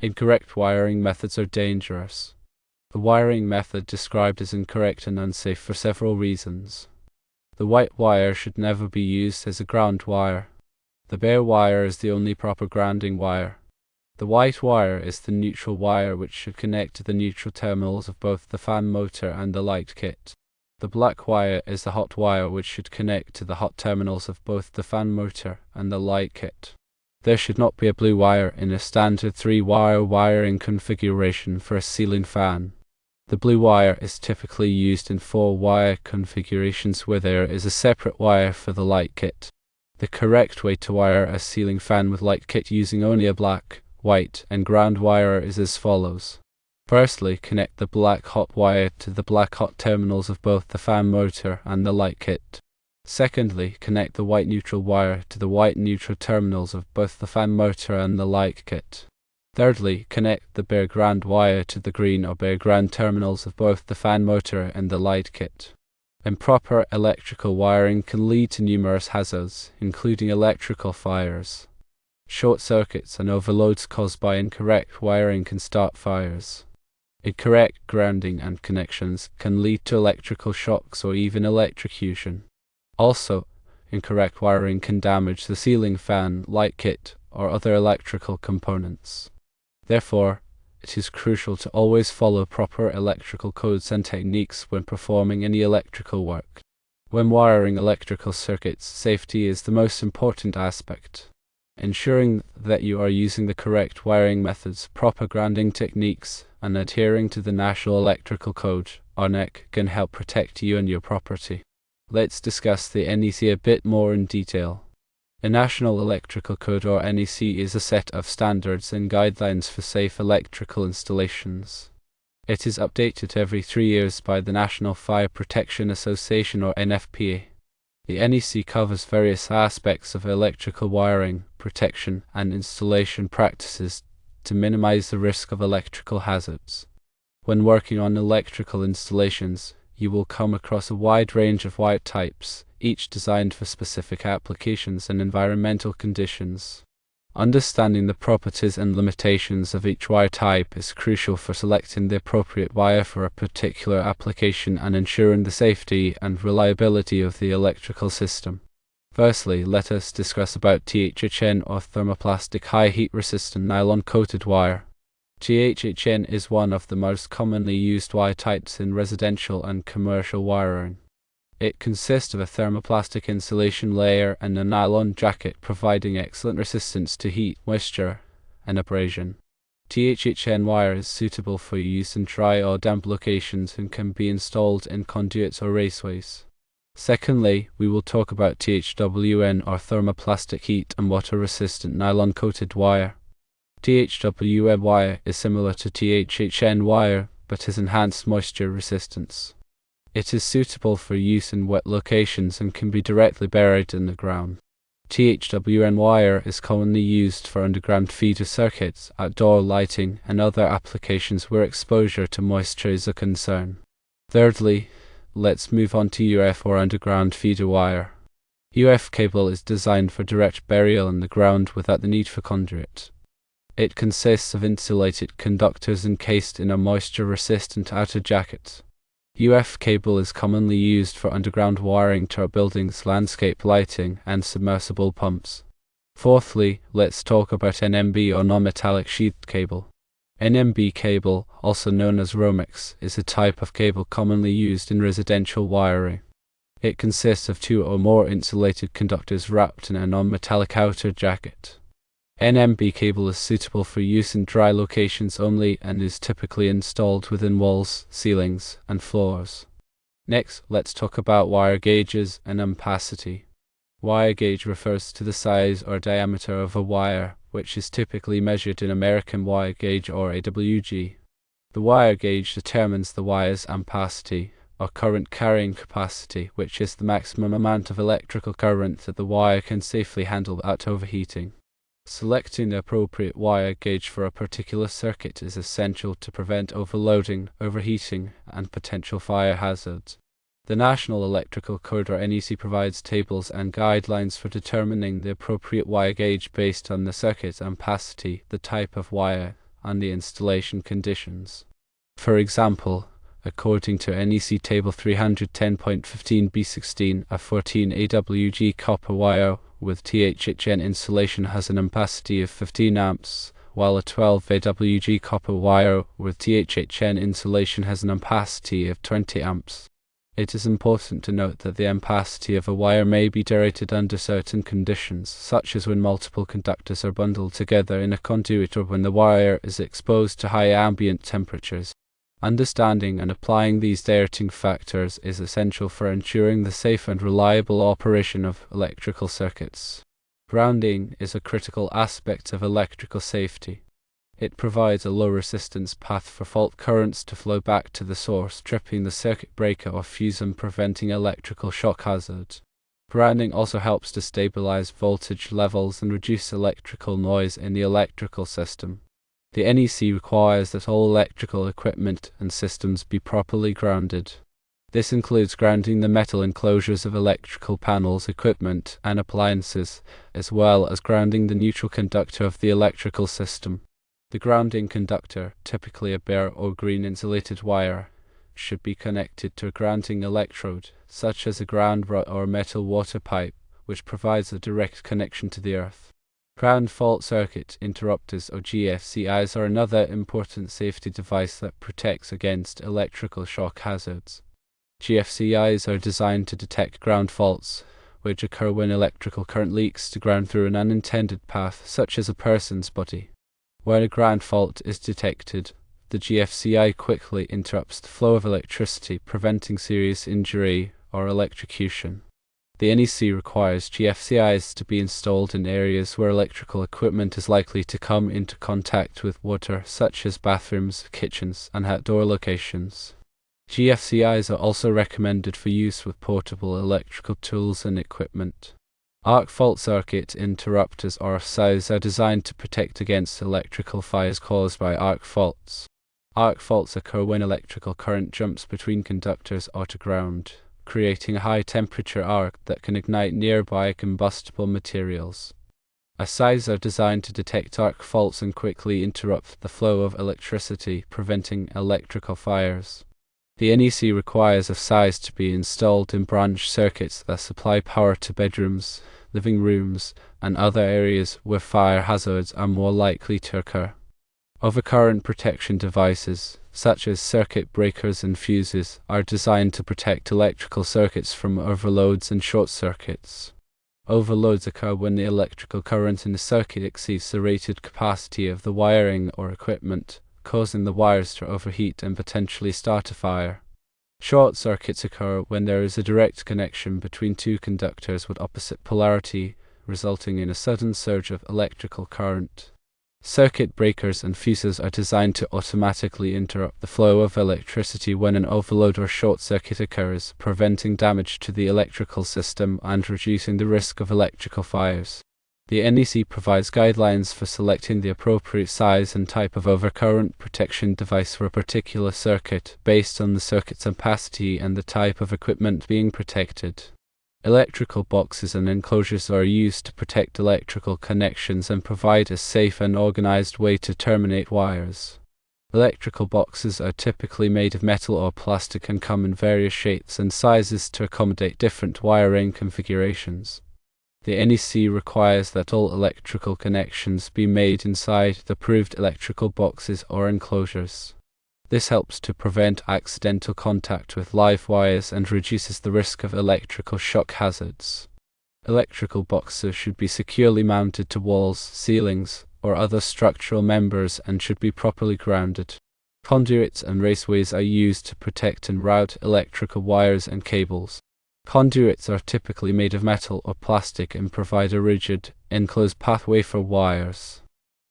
Incorrect wiring methods are dangerous. The wiring method described is incorrect and unsafe for several reasons. The white wire should never be used as a ground wire. The bare wire is the only proper grounding wire. The white wire is the neutral wire which should connect to the neutral terminals of both the fan motor and the light kit. The black wire is the hot wire which should connect to the hot terminals of both the fan motor and the light kit. There should not be a blue wire in a standard 3-wire wiring configuration for a ceiling fan. The blue wire is typically used in 4-wire configurations where there is a separate wire for the light kit. The correct way to wire a ceiling fan with light kit using only a black, white, and ground wire is as follows. Firstly, connect the black hot wire to the black hot terminals of both the fan motor and the light kit. Secondly, connect the white neutral wire to the white neutral terminals of both the fan motor and the light kit. Thirdly, connect the bare ground wire to the green or bare ground terminals of both the fan motor and the light kit. Improper electrical wiring can lead to numerous hazards, including electrical fires. Short circuits and overloads caused by incorrect wiring can start fires. Incorrect grounding and connections can lead to electrical shocks or even electrocution. Also, incorrect wiring can damage the ceiling fan, light kit, or other electrical components. Therefore, it is crucial to always follow proper electrical codes and techniques when performing any electrical work. When wiring electrical circuits, safety is the most important aspect. Ensuring that you are using the correct wiring methods, proper grounding techniques, and adhering to the National Electrical Code, or NEC, can help protect you and your property. Let's discuss the NEC a bit more in detail. The National Electrical Code, or NEC, is a set of standards and guidelines for safe electrical installations. It is updated every 3 years by the National Fire Protection Association, or NFPA. The NEC covers various aspects of electrical wiring, protection, and installation practices to minimize the risk of electrical hazards. When working on electrical installations, you will come across a wide range of wire types, each designed for specific applications and environmental conditions. Understanding the properties and limitations of each wire type is crucial for selecting the appropriate wire for a particular application and ensuring the safety and reliability of the electrical system. Firstly, let us discuss about THHN, or thermoplastic high heat resistant nylon coated wire. THHN is one of the most commonly used wire types in residential and commercial wiring. It consists of a thermoplastic insulation layer and a nylon jacket providing excellent resistance to heat, moisture, and abrasion. THHN wire is suitable for use in dry or damp locations and can be installed in conduits or raceways. Secondly, we will talk about THWN, or thermoplastic heat and water resistant nylon coated wire. THWN wire is similar to THHN wire but has enhanced moisture resistance. It is suitable for use in wet locations and can be directly buried in the ground. THWN wire is commonly used for underground feeder circuits, outdoor lighting, and other applications where exposure to moisture is a concern. Thirdly, let's move on to UF, or underground feeder wire. UF cable is designed for direct burial in the ground without the need for conduit. It consists of insulated conductors encased in a moisture-resistant outer jacket. UF cable is commonly used for underground wiring to our buildings, landscape lighting, and submersible pumps. Fourthly, let's talk about NMB, or non-metallic sheathed cable. NMB cable, also known as Romex, is a type of cable commonly used in residential wiring. It consists of 2 or more insulated conductors wrapped in a non-metallic outer jacket. NMB cable is suitable for use in dry locations only and is typically installed within walls, ceilings, and floors. Next, let's talk about wire gauges and ampacity. Wire gauge refers to the size or diameter of a wire, which is typically measured in American wire gauge, or AWG. The wire gauge determines the wire's ampacity, or current carrying capacity, which is the maximum amount of electrical current that the wire can safely handle without overheating. Selecting the appropriate wire gauge for a particular circuit is essential to prevent overloading, overheating, and potential fire hazards. The National Electrical Code, or NEC, provides tables and guidelines for determining the appropriate wire gauge based on the circuit ampacity, the type of wire, and the installation conditions. For example, according to NEC Table 310.15b16, a 14 AWG copper wire with THHN insulation has an ampacity of 15 amps, while a 12 AWG copper wire with THHN insulation has an ampacity of 20 amps. It is important to note that the ampacity of a wire may be derated under certain conditions, such as when multiple conductors are bundled together in a conduit or when the wire is exposed to high ambient temperatures. Understanding and applying these derating factors is essential for ensuring the safe and reliable operation of electrical circuits. Grounding is a critical aspect of electrical safety. It provides a low-resistance path for fault currents to flow back to the source, tripping the circuit breaker or fuse and preventing electrical shock hazards. Grounding also helps to stabilize voltage levels and reduce electrical noise in the electrical system. The NEC requires that all electrical equipment and systems be properly grounded. This includes grounding the metal enclosures of electrical panels, equipment, and appliances, as well as grounding the neutral conductor of the electrical system. The grounding conductor, typically a bare or green insulated wire, should be connected to a grounding electrode, such as a ground rod or metal water pipe, which provides a direct connection to the earth. Ground fault circuit interrupters, or GFCIs, are another important safety device that protects against electrical shock hazards. GFCIs are designed to detect ground faults, which occur when electrical current leaks to ground through an unintended path, such as a person's body. When a ground fault is detected, the GFCI quickly interrupts the flow of electricity, preventing serious injury or electrocution. The NEC requires GFCIs to be installed in areas where electrical equipment is likely to come into contact with water, such as bathrooms, kitchens, and outdoor locations. GFCIs are also recommended for use with portable electrical tools and equipment. Arc fault circuit interrupters, or AFCIs, are designed to protect against electrical fires caused by arc faults. Arc faults occur when electrical current jumps between conductors or to ground, creating a high-temperature arc that can ignite nearby combustible materials. AFCIs are designed to detect arc faults and quickly interrupt the flow of electricity, preventing electrical fires. The NEC requires AFCIs to be installed in branch circuits that supply power to bedrooms, living rooms, and other areas where fire hazards are more likely to occur. Overcurrent protection devices, such as circuit breakers and fuses, are designed to protect electrical circuits from overloads and short circuits. Overloads occur when the electrical current in the circuit exceeds the rated capacity of the wiring or equipment, causing the wires to overheat and potentially start a fire. Short circuits occur when there is a direct connection between two conductors with opposite polarity, resulting in a sudden surge of electrical current. Circuit breakers and fuses are designed to automatically interrupt the flow of electricity when an overload or short circuit occurs, preventing damage to the electrical system and reducing the risk of electrical fires. The NEC provides guidelines for selecting the appropriate size and type of overcurrent protection device for a particular circuit, based on the circuit's ampacity and the type of equipment being protected. Electrical boxes and enclosures are used to protect electrical connections and provide a safe and organized way to terminate wires. Electrical boxes are typically made of metal or plastic and come in various shapes and sizes to accommodate different wiring configurations. The NEC requires that all electrical connections be made inside the approved electrical boxes or enclosures. This helps to prevent accidental contact with live wires and reduces the risk of electrical shock hazards. Electrical boxes should be securely mounted to walls, ceilings, or other structural members and should be properly grounded. Conduits and raceways are used to protect and route electrical wires and cables. Conduits are typically made of metal or plastic and provide a rigid, enclosed pathway for wires.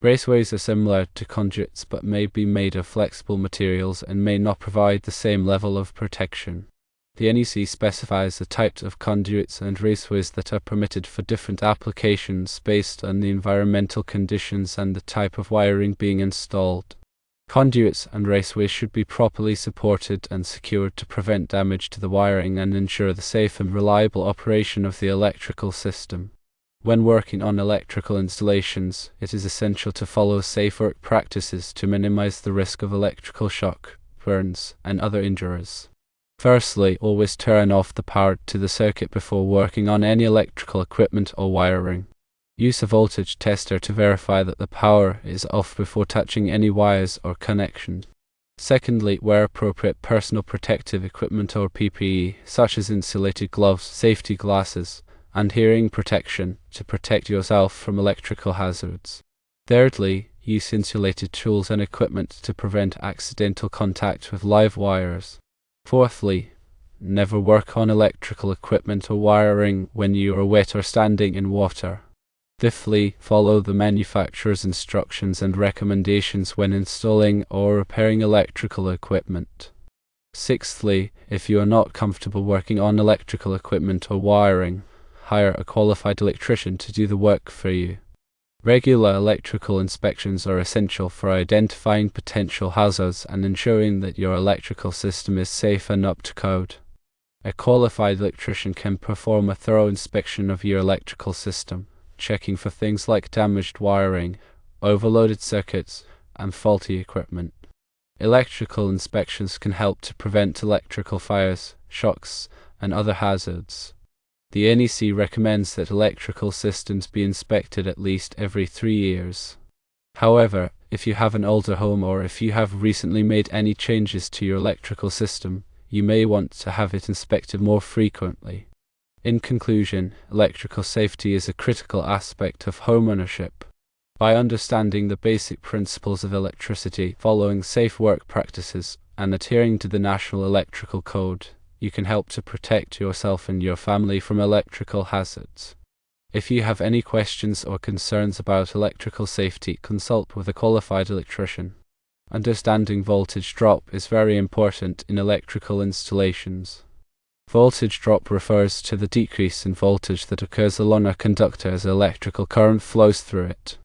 Raceways are similar to conduits but may be made of flexible materials and may not provide the same level of protection. The NEC specifies the types of conduits and raceways that are permitted for different applications based on the environmental conditions and the type of wiring being installed. Conduits and raceways should be properly supported and secured to prevent damage to the wiring and ensure the safe and reliable operation of the electrical system. When working on electrical installations, it is essential to follow safe work practices to minimize the risk of electrical shock, burns, and other injuries. Firstly, always turn off the power to the circuit before working on any electrical equipment or wiring. Use a voltage tester to verify that the power is off before touching any wires or connections. Secondly, wear appropriate personal protective equipment or PPE, such as insulated gloves, safety glasses, and hearing protection to protect yourself from electrical hazards. Thirdly, use insulated tools and equipment to prevent accidental contact with live wires. Fourthly, never work on electrical equipment or wiring when you are wet or standing in water. Fifthly, follow the manufacturer's instructions and recommendations when installing or repairing electrical equipment. Sixthly, if you are not comfortable working on electrical equipment or wiring, hire a qualified electrician to do the work for you. Regular electrical inspections are essential for identifying potential hazards and ensuring that your electrical system is safe and up to code. A qualified electrician can perform a thorough inspection of your electrical system, checking for things like damaged wiring, overloaded circuits, and faulty equipment. Electrical inspections can help to prevent electrical fires, shocks, and other hazards. The NEC recommends that electrical systems be inspected at least every 3 years. However, if you have an older home or if you have recently made any changes to your electrical system, you may want to have it inspected more frequently. In conclusion, electrical safety is a critical aspect of homeownership. By understanding the basic principles of electricity, following safe work practices, and adhering to the National Electrical Code, you can help to protect yourself and your family from electrical hazards. If you have any questions or concerns about electrical safety, consult with a qualified electrician. Understanding voltage drop is very important in electrical installations. Voltage drop refers to the decrease in voltage that occurs along a conductor as electrical current flows through it.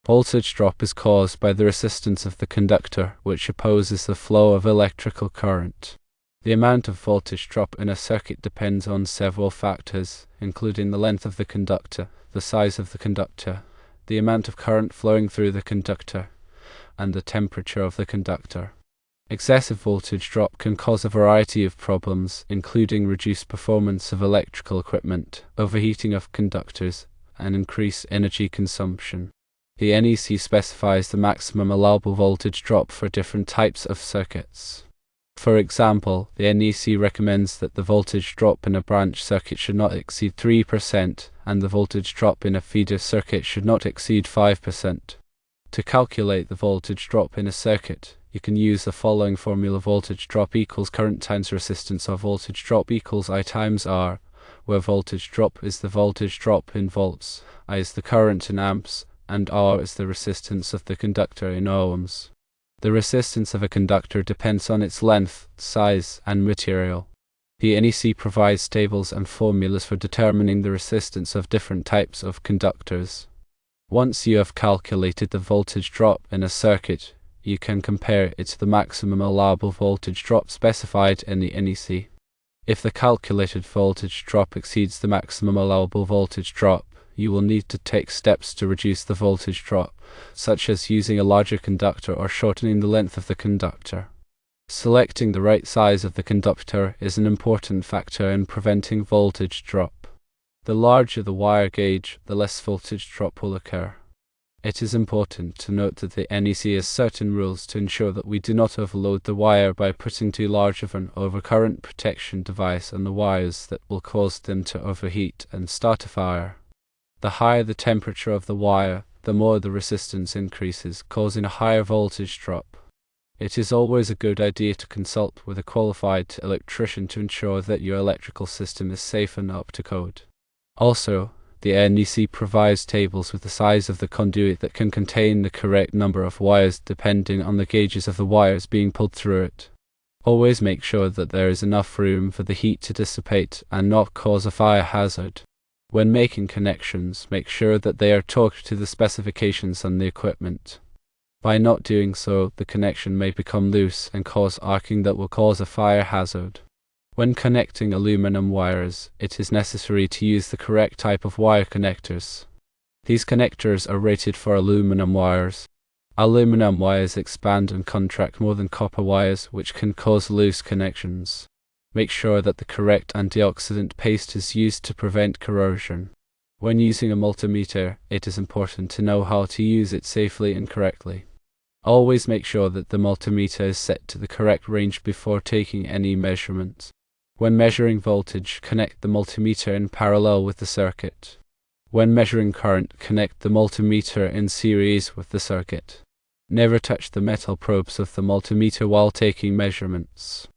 Voltage drop is caused by the resistance of the conductor, which opposes the flow of electrical current. The amount of voltage drop in a circuit depends on several factors, including the length of the conductor, the size of the conductor, the amount of current flowing through the conductor, and the temperature of the conductor. Excessive voltage drop can cause a variety of problems, including reduced performance of electrical equipment, overheating of conductors, and increased energy consumption. The NEC specifies the maximum allowable voltage drop for different types of circuits. For example, the NEC recommends that the voltage drop in a branch circuit should not exceed 3%, and the voltage drop in a feeder circuit should not exceed 5%. To calculate the voltage drop in a circuit, you can use the following formula: voltage drop equals current times resistance, or voltage drop equals I times R, where voltage drop is the voltage drop in volts, I is the current in amps, and R is the resistance of the conductor in ohms. The resistance of a conductor depends on its length, size, and material. The NEC provides tables and formulas for determining the resistance of different types of conductors. Once you have calculated the voltage drop in a circuit, you can compare it to the maximum allowable voltage drop specified in the NEC. If the calculated voltage drop exceeds the maximum allowable voltage drop, you will need to take steps to reduce the voltage drop, such as using a larger conductor or shortening the length of the conductor. Selecting the right size of the conductor is an important factor in preventing voltage drop. The larger the wire gauge, the less voltage drop will occur. It is important to note that the NEC has certain rules to ensure that we do not overload the wire by putting too large of an overcurrent protection device on the wires that will cause them to overheat and start a fire. The higher the temperature of the wire, the more the resistance increases, causing a higher voltage drop. It is always a good idea to consult with a qualified electrician to ensure that your electrical system is safe and up to code. Also, the NEC provides tables with the size of the conduit that can contain the correct number of wires depending on the gauges of the wires being pulled through it. Always make sure that there is enough room for the heat to dissipate and not cause a fire hazard. When making connections, make sure that they are torqued to the specifications on the equipment. By not doing so, the connection may become loose and cause arcing that will cause a fire hazard. When connecting aluminum wires, it is necessary to use the correct type of wire connectors. These connectors are rated for aluminum wires. Aluminum wires expand and contract more than copper wires, which can cause loose connections. Make sure that the correct antioxidant paste is used to prevent corrosion. When using a multimeter, it is important to know how to use it safely and correctly. Always make sure that the multimeter is set to the correct range before taking any measurements. When measuring voltage, connect the multimeter in parallel with the circuit. When measuring current, connect the multimeter in series with the circuit. Never touch the metal probes of the multimeter while taking measurements.